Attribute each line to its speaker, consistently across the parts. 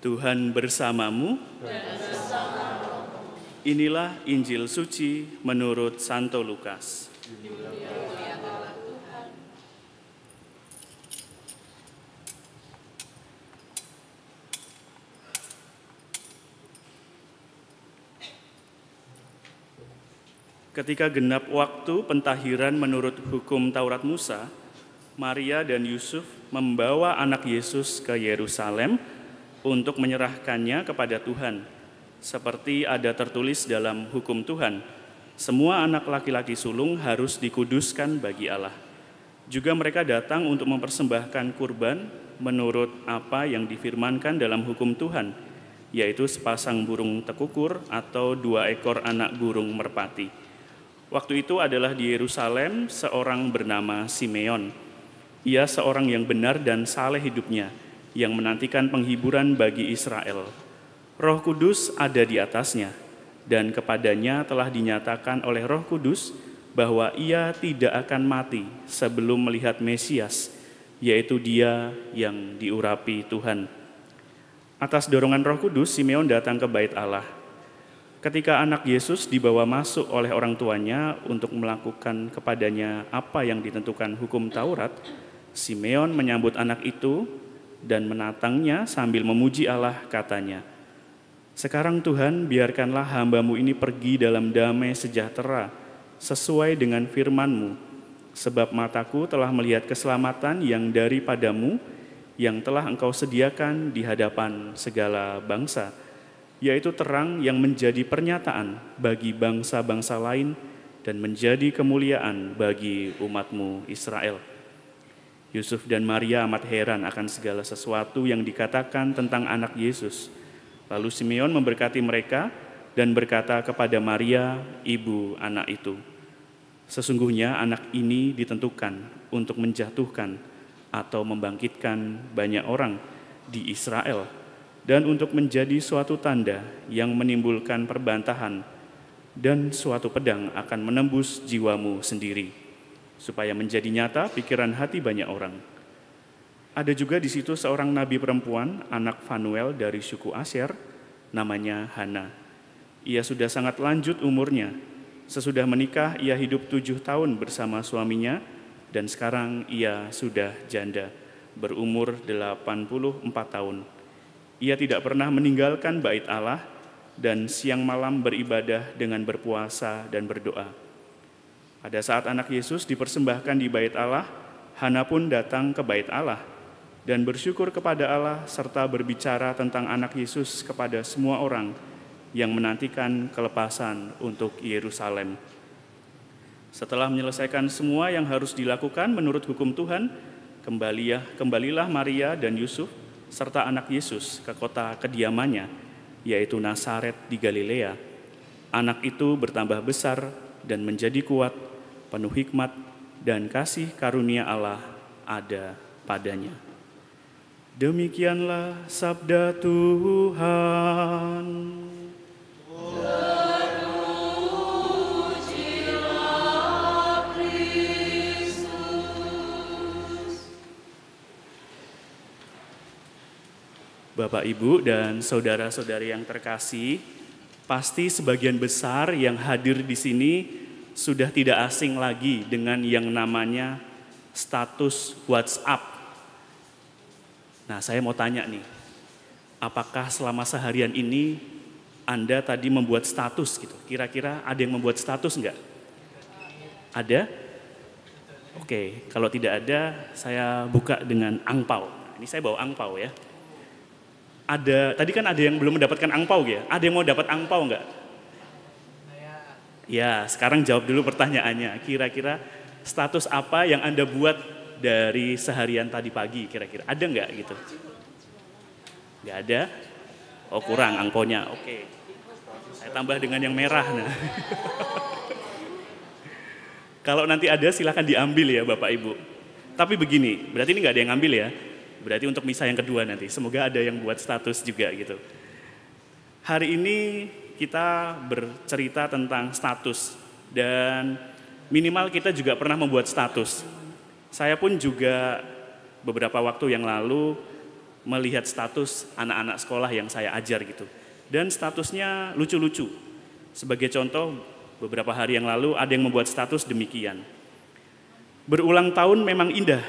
Speaker 1: Tuhan bersamamu. Inilah Injil suci menurut Santo Lukas. Ketika genap waktu pentahiran menurut hukum Taurat Musa, Maria dan Yusuf membawa anak Yesus ke Yerusalem untuk menyerahkannya kepada Tuhan. Seperti ada tertulis dalam hukum Tuhan, semua anak laki-laki sulung harus dikuduskan bagi Allah. Juga mereka datang untuk mempersembahkan kurban menurut apa yang difirmankan dalam hukum Tuhan, yaitu sepasang burung tekukur atau 2 ekor anak burung merpati. Waktu itu adalah di Yerusalem seorang bernama Simeon. Ia seorang yang benar dan saleh hidupnya, yang menantikan penghiburan bagi Israel. Roh Kudus ada di atasnya, dan kepadanya telah dinyatakan oleh Roh Kudus bahwa ia tidak akan mati sebelum melihat Mesias, yaitu Dia yang diurapi Tuhan. Atas dorongan Roh Kudus, Simeon datang ke Bait Allah. Ketika anak Yesus dibawa masuk oleh orang tuanya untuk melakukan kepadanya apa yang ditentukan hukum Taurat, Simeon menyambut anak itu dan menatangnya sambil memuji Allah, katanya, "Sekarang Tuhan, biarkanlah hamba-Mu ini pergi dalam damai sejahtera, sesuai dengan firman-Mu, sebab mataku telah melihat keselamatan yang daripadamu, yang telah Engkau sediakan di hadapan segala bangsa, yaitu terang yang menjadi pernyataan bagi bangsa-bangsa lain dan menjadi kemuliaan bagi umat-Mu Israel." Yusuf dan Maria amat heran akan segala sesuatu yang dikatakan tentang anak Yesus. Lalu Simeon memberkati mereka dan berkata kepada Maria, ibu anak itu, "Sesungguhnya anak ini ditentukan untuk menjatuhkan atau membangkitkan banyak orang di Israel, dan untuk menjadi suatu tanda yang menimbulkan perbantahan, dan suatu pedang akan menembus jiwamu sendiri, supaya menjadi nyata pikiran hati banyak orang." Ada juga di situ seorang nabi perempuan, anak Fanuel dari suku Asyer, namanya Hana. Ia sudah sangat lanjut umurnya. Sesudah menikah, ia hidup 7 tahun bersama suaminya, dan sekarang ia sudah janda, berumur 84 tahun. Ia tidak pernah meninggalkan bait Allah dan siang malam beribadah dengan berpuasa dan berdoa. Pada saat anak Yesus dipersembahkan di bait Allah, Hana pun datang ke bait Allah dan bersyukur kepada Allah serta berbicara tentang anak Yesus kepada semua orang yang menantikan kelepasan untuk Yerusalem. Setelah menyelesaikan semua yang harus dilakukan menurut hukum Tuhan, kembalilah Maria dan Yusuf serta anak Yesus ke kota kediamannya, yaitu Nazaret di Galilea. Anak itu bertambah besar dan menjadi kuat, penuh hikmat, dan kasih karunia Allah ada padanya. Demikianlah sabda Tuhan. Bapak, Ibu, dan saudara-saudari yang terkasih, pasti sebagian besar yang hadir di sini sudah tidak asing lagi dengan yang namanya status WhatsApp. Nah, saya mau tanya nih, apakah selama seharian ini Anda tadi membuat status gitu? Kira-kira ada yang membuat status enggak? Ada? Oke, kalau tidak ada, saya buka dengan angpau. Ini saya bawa angpau ya. Tadi kan ada yang belum mendapatkan angpau ya? Ada yang mau dapat angpau enggak? Ya, sekarang jawab dulu pertanyaannya. Kira-kira status apa yang Anda buat dari seharian tadi pagi kira-kira? Ada enggak gitu? Enggak ada? Oh, kurang angpaunya. Oke. Saya tambah dengan yang merah. Nah. Kalau nanti ada silakan diambil ya Bapak Ibu. Tapi begini, berarti ini enggak ada yang ngambil ya? Berarti untuk misa yang kedua nanti, semoga ada yang buat status juga gitu. Hari ini kita bercerita tentang status, dan minimal kita juga pernah membuat status. Saya pun juga beberapa waktu yang lalu melihat status anak-anak sekolah yang saya ajar gitu. Dan statusnya lucu-lucu. Sebagai contoh, beberapa hari yang lalu ada yang membuat status demikian. Berulang tahun memang indah,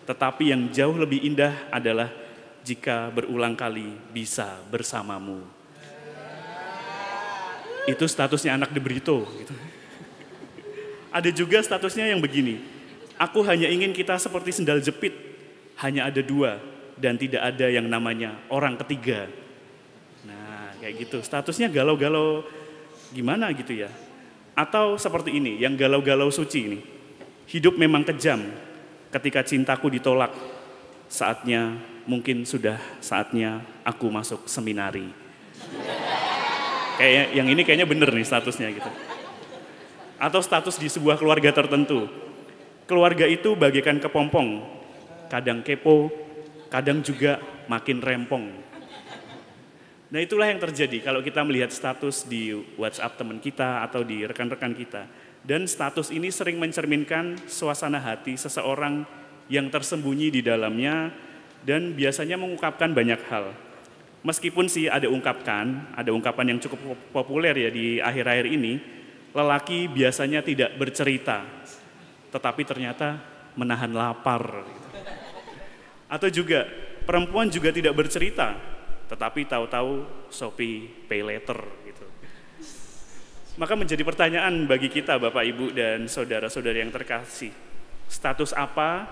Speaker 1: tetapi yang jauh lebih indah adalah jika berulang kali bisa bersamamu. Itu statusnya anak De Brito. Gitu. Ada juga statusnya yang begini, aku hanya ingin kita seperti sendal jepit, hanya ada dua dan tidak ada yang namanya orang ketiga. Nah kayak gitu, statusnya galau-galau gimana gitu ya. Atau seperti ini, yang galau-galau suci ini, hidup memang kejam ketika cintaku ditolak, saatnya mungkin sudah saatnya aku masuk seminari. Kayak yang ini kayaknya bener nih statusnya gitu. Atau status di sebuah keluarga tertentu. Keluarga itu bagaikan kepompong, kadang kepo, kadang juga makin rempong. Nah itulah yang terjadi kalau kita melihat status di WhatsApp teman kita atau di rekan-rekan kita. Dan status ini sering mencerminkan suasana hati seseorang yang tersembunyi di dalamnya dan biasanya mengungkapkan banyak hal. Meskipun sih ada ungkapan yang cukup populer ya di akhir-akhir ini, lelaki biasanya tidak bercerita, tetapi ternyata menahan lapar. Atau juga perempuan juga tidak bercerita, tetapi tahu-tahu Shopee Pay Later gitu. Maka menjadi pertanyaan bagi kita Bapak Ibu dan saudara-saudari yang terkasih, status apa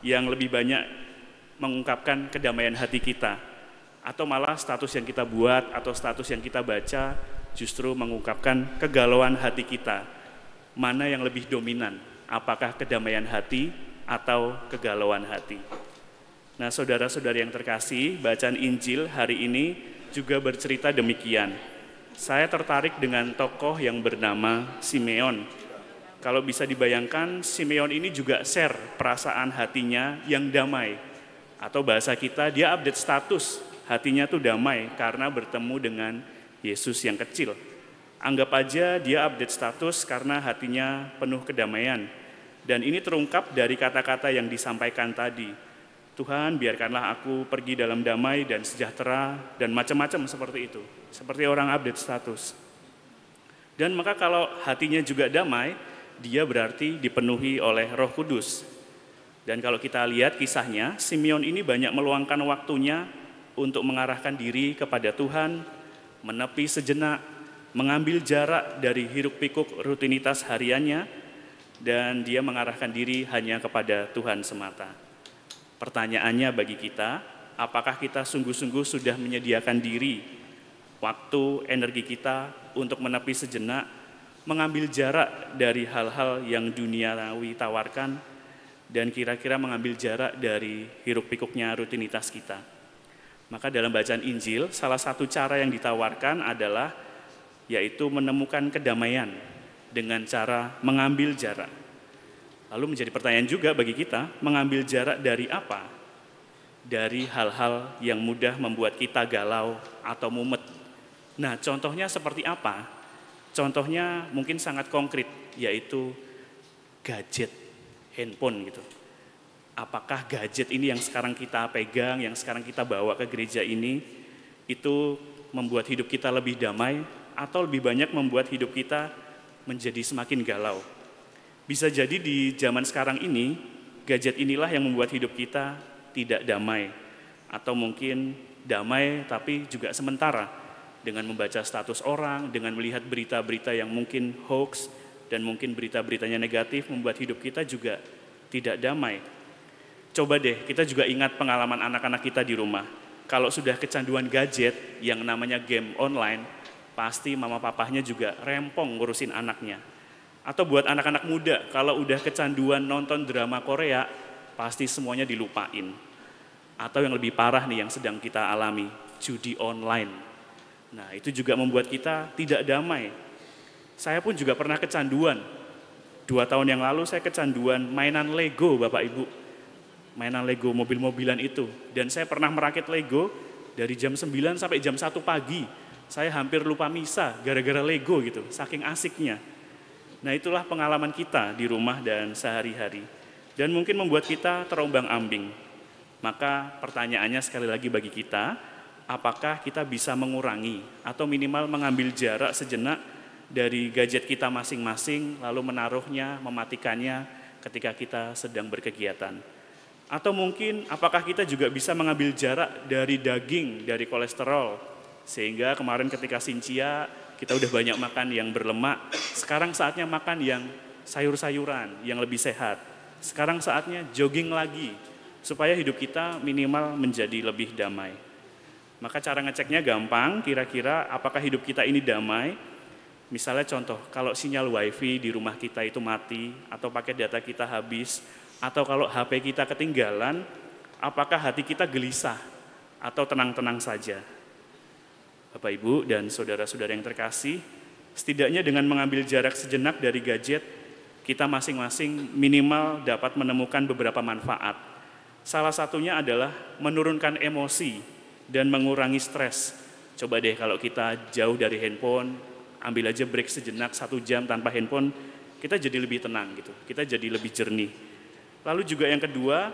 Speaker 1: yang lebih banyak mengungkapkan kedamaian hati kita? Atau malah status yang kita buat atau status yang kita baca justru mengungkapkan kegalauan hati kita. Mana yang lebih dominan? Apakah kedamaian hati atau kegalauan hati? Nah saudara-saudari yang terkasih, bacaan Injil hari ini juga bercerita demikian. Saya tertarik dengan tokoh yang bernama Simeon. Kalau bisa dibayangkan, Simeon ini juga share perasaan hatinya yang damai. Atau bahasa kita, dia update status, hatinya tuh damai karena bertemu dengan Yesus yang kecil. Anggap aja dia update status karena hatinya penuh kedamaian. Dan ini terungkap dari kata-kata yang disampaikan tadi. Tuhan biarkanlah aku pergi dalam damai dan sejahtera dan macam-macam seperti itu. Seperti orang update status. Dan maka kalau hatinya juga damai, dia berarti dipenuhi oleh Roh Kudus. Dan kalau kita lihat kisahnya, Simeon ini banyak meluangkan waktunya untuk mengarahkan diri kepada Tuhan, menepi sejenak, mengambil jarak dari hiruk-pikuk rutinitas hariannya, dan dia mengarahkan diri hanya kepada Tuhan semata. Pertanyaannya bagi kita, apakah kita sungguh-sungguh sudah menyediakan diri, waktu, energi kita untuk menepi sejenak, mengambil jarak dari hal-hal yang duniawi tawarkan, dan kira-kira mengambil jarak dari hiruk-pikuknya rutinitas kita. Maka dalam bacaan Injil, salah satu cara yang ditawarkan adalah yaitu menemukan kedamaian dengan cara mengambil jarak. Lalu menjadi pertanyaan juga bagi kita, mengambil jarak dari apa? Dari hal-hal yang mudah membuat kita galau atau mumet. Nah, contohnya seperti apa? Contohnya mungkin sangat konkret, yaitu gadget, handphone gitu. Apakah gadget ini yang sekarang kita pegang, yang sekarang kita bawa ke gereja ini, itu membuat hidup kita lebih damai, atau lebih banyak membuat hidup kita menjadi semakin galau? Bisa jadi di zaman sekarang ini, gadget inilah yang membuat hidup kita tidak damai, atau mungkin damai tapi juga sementara, dengan membaca status orang, dengan melihat berita-berita yang mungkin hoax, dan mungkin berita-beritanya negatif, membuat hidup kita juga tidak damai. Coba deh, kita juga ingat pengalaman anak-anak kita di rumah. Kalau sudah kecanduan gadget yang namanya game online, pasti mama papahnya juga rempong ngurusin anaknya. Atau buat anak-anak muda, kalau udah kecanduan nonton drama Korea, pasti semuanya dilupain. Atau yang lebih parah nih yang sedang kita alami, judi online. Nah itu juga membuat kita tidak damai. Saya pun juga pernah kecanduan. 2 tahun yang lalu saya kecanduan mainan Lego Bapak Ibu. Mainan Lego mobil-mobilan itu. Dan saya pernah merakit Lego dari jam 9 sampai jam 1 pagi. Saya hampir lupa misa gara-gara Lego gitu, saking asiknya. Nah itulah pengalaman kita di rumah dan sehari-hari. Dan mungkin membuat kita terombang-ambing. Maka pertanyaannya sekali lagi bagi kita, apakah kita bisa mengurangi atau minimal mengambil jarak sejenak dari gadget kita masing-masing, lalu menaruhnya, mematikannya ketika kita sedang berkegiatan? Atau mungkin apakah kita juga bisa mengambil jarak dari daging, dari kolesterol, sehingga kemarin ketika Sincia kita udah banyak makan yang berlemak, sekarang saatnya makan yang sayur-sayuran, yang lebih sehat. Sekarang saatnya jogging lagi, supaya hidup kita minimal menjadi lebih damai. Maka cara ngeceknya gampang, kira-kira apakah hidup kita ini damai? Misalnya contoh, kalau sinyal wifi di rumah kita itu mati, atau paket data kita habis, atau kalau HP kita ketinggalan, apakah hati kita gelisah atau tenang-tenang saja? Bapak, Ibu, dan saudara-saudara yang terkasih, setidaknya dengan mengambil jarak sejenak dari gadget, kita masing-masing minimal dapat menemukan beberapa manfaat. Salah satunya adalah menurunkan emosi dan mengurangi stres. Coba deh kalau kita jauh dari handphone, ambil aja break sejenak 1 jam tanpa handphone, kita jadi lebih tenang gitu, kita jadi lebih jernih. Lalu juga yang kedua,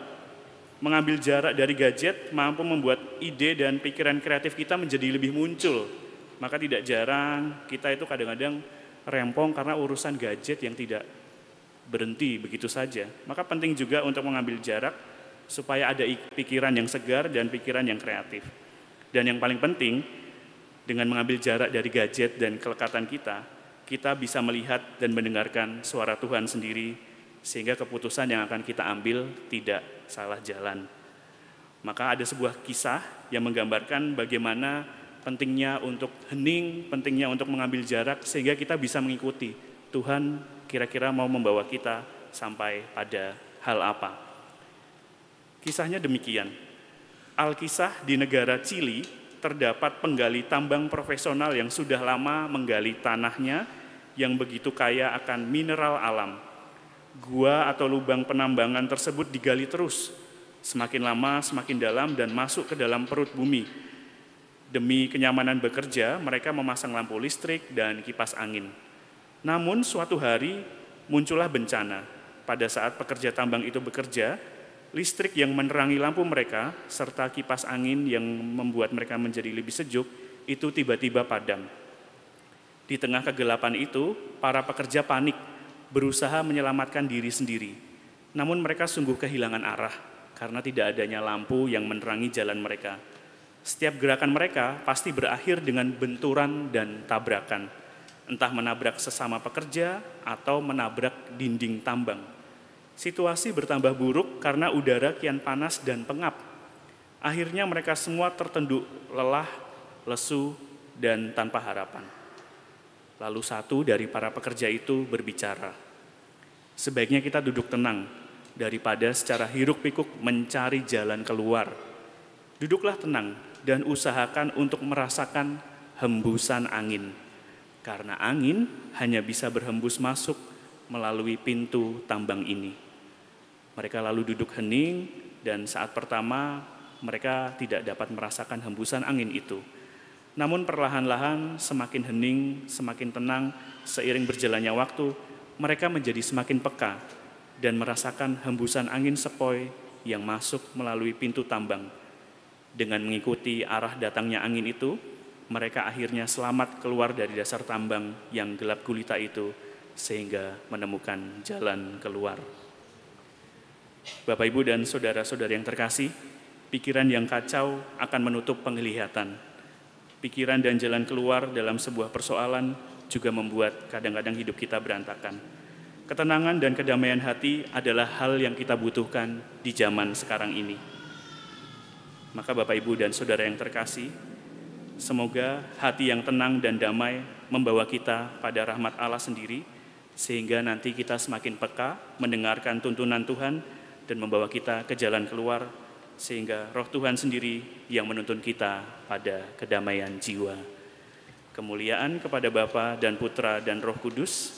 Speaker 1: mengambil jarak dari gadget mampu membuat ide dan pikiran kreatif kita menjadi lebih muncul. Maka tidak jarang kita itu kadang-kadang rempong karena urusan gadget yang tidak berhenti begitu saja. Maka penting juga untuk mengambil jarak supaya ada pikiran yang segar dan pikiran yang kreatif. Dan yang paling penting, dengan mengambil jarak dari gadget dan kelekatan kita bisa melihat dan mendengarkan suara Tuhan sendiri, sehingga keputusan yang akan kita ambil tidak salah jalan. Maka ada sebuah kisah yang menggambarkan bagaimana pentingnya untuk hening, pentingnya untuk mengambil jarak, sehingga kita bisa mengikuti Tuhan kira-kira mau membawa kita sampai pada hal apa. Kisahnya demikian. Alkisah di negara Chili terdapat penggali tambang profesional yang sudah lama menggali tanahnya yang begitu kaya akan mineral alam. Gua atau lubang penambangan tersebut digali terus, semakin lama semakin dalam dan masuk ke dalam perut bumi. Demi kenyamanan bekerja, mereka memasang lampu listrik dan kipas angin. Namun suatu hari muncullah bencana. Pada saat pekerja tambang itu bekerja, listrik yang menerangi lampu mereka serta kipas angin yang membuat mereka menjadi lebih sejuk itu tiba-tiba padam. Di tengah kegelapan itu, para pekerja panik, berusaha menyelamatkan diri sendiri. Namun mereka sungguh kehilangan arah karena tidak adanya lampu yang menerangi jalan mereka. Setiap gerakan mereka pasti berakhir dengan benturan dan tabrakan, entah menabrak sesama pekerja atau menabrak dinding tambang. Situasi bertambah buruk karena udara kian panas dan pengap. Akhirnya mereka semua tertunduk lelah, lesu, dan tanpa harapan. Lalu satu dari para pekerja itu berbicara, "Sebaiknya kita duduk tenang daripada secara hiruk-pikuk mencari jalan keluar. Duduklah tenang dan usahakan untuk merasakan hembusan angin. Karena angin hanya bisa berhembus masuk melalui pintu tambang ini." Mereka lalu duduk hening dan saat pertama mereka tidak dapat merasakan hembusan angin itu. Namun perlahan-lahan semakin hening, semakin tenang, seiring berjalannya waktu, mereka menjadi semakin peka dan merasakan hembusan angin sepoi yang masuk melalui pintu tambang. Dengan mengikuti arah datangnya angin itu, mereka akhirnya selamat keluar dari dasar tambang yang gelap gulita itu, sehingga menemukan jalan keluar. Bapak, Ibu, dan saudara-saudara yang terkasih, pikiran yang kacau akan menutup penglihatan. Pikiran dan jalan keluar dalam sebuah persoalan juga membuat kadang-kadang hidup kita berantakan. Ketenangan dan kedamaian hati adalah hal yang kita butuhkan di zaman sekarang ini. Maka Bapak, Ibu, dan saudara yang terkasih, semoga hati yang tenang dan damai membawa kita pada rahmat Allah sendiri, sehingga nanti kita semakin peka mendengarkan tuntunan Tuhan dan membawa kita ke jalan keluar, sehingga Roh Tuhan sendiri yang menuntun kita pada kedamaian jiwa. Kemuliaan kepada Bapa dan Putra dan Roh Kudus,